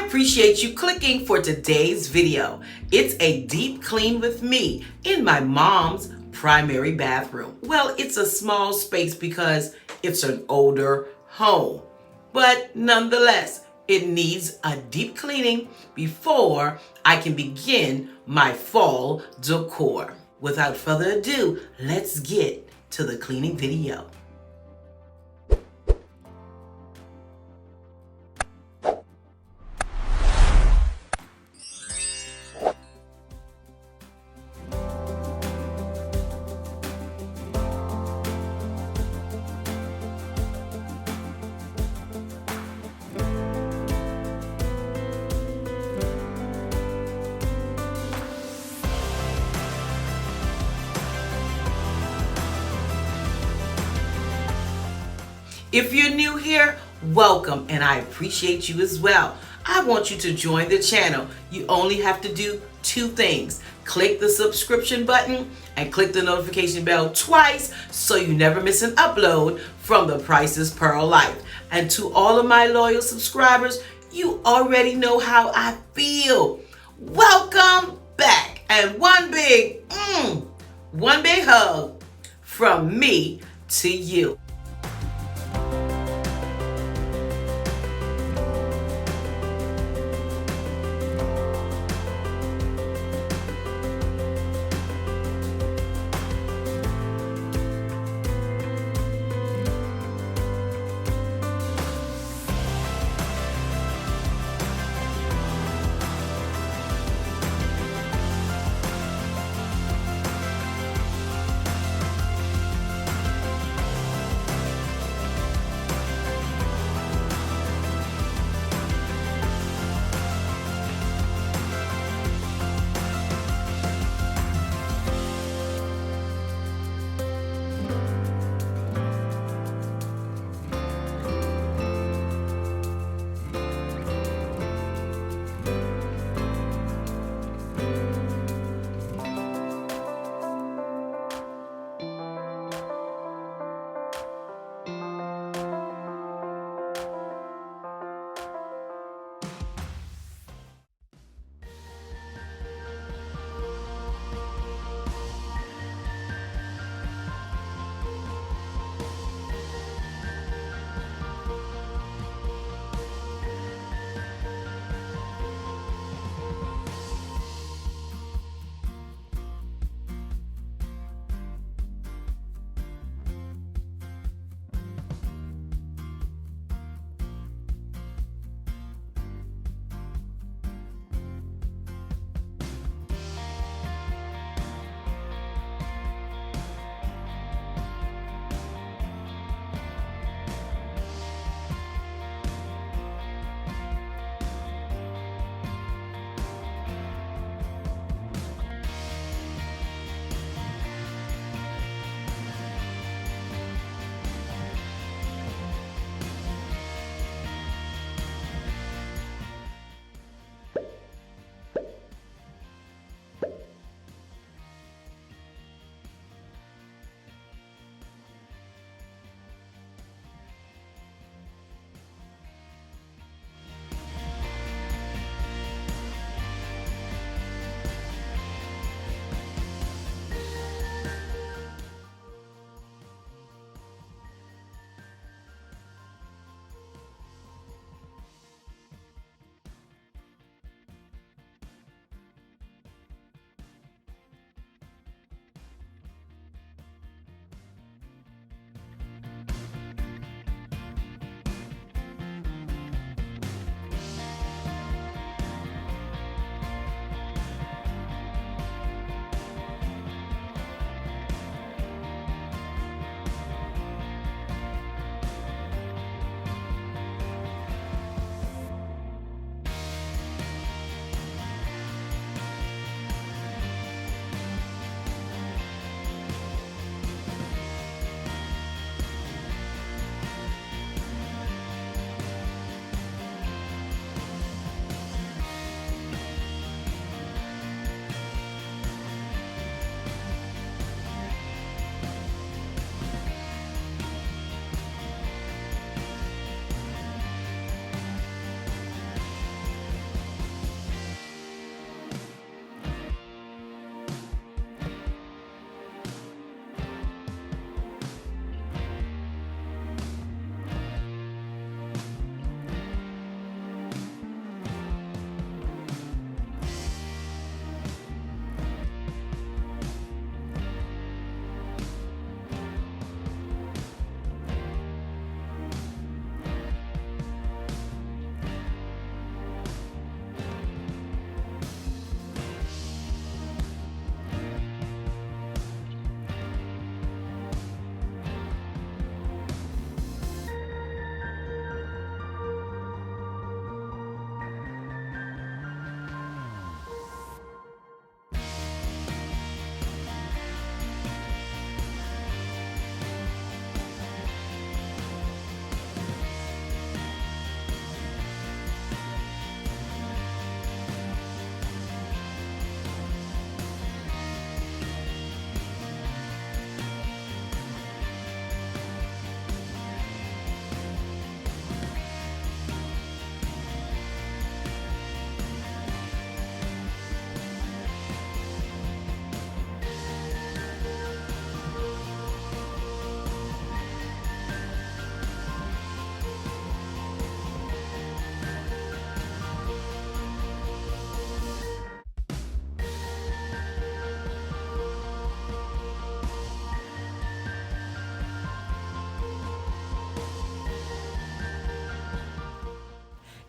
appreciate you clicking for today's video. It's a deep clean with me in my mom's primary bathroom. Well, it's a small space because it's an older home, but nonetheless, it needs a deep cleaning before I can begin my fall decor. Without further ado, let's get to the cleaning video. If you're new here, welcome, and I appreciate you as well. I want you to join the channel. You only have to do two things. Click the subscription button and click the notification bell twice so you never miss an upload from the Priceless Pearl Life. And to all of my loyal subscribers, you already know how I feel. Welcome back, and one big hug from me to you.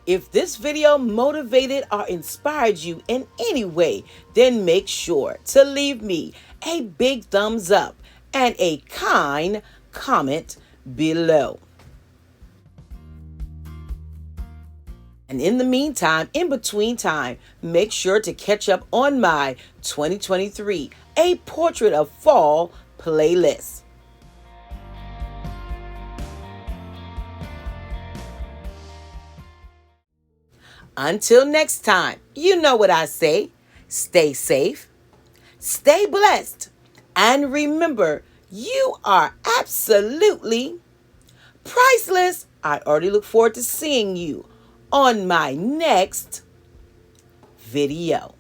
If this video motivated or inspired you in any way, then make sure to leave me a big thumbs up and a kind comment below. And in the meantime, in between time, make sure to catch up on my 2023 A Portrait of Fall playlist. Until next time, you know what I say. Stay safe, stay blessed, and remember, you are absolutely priceless. I already look forward to seeing you on my next video.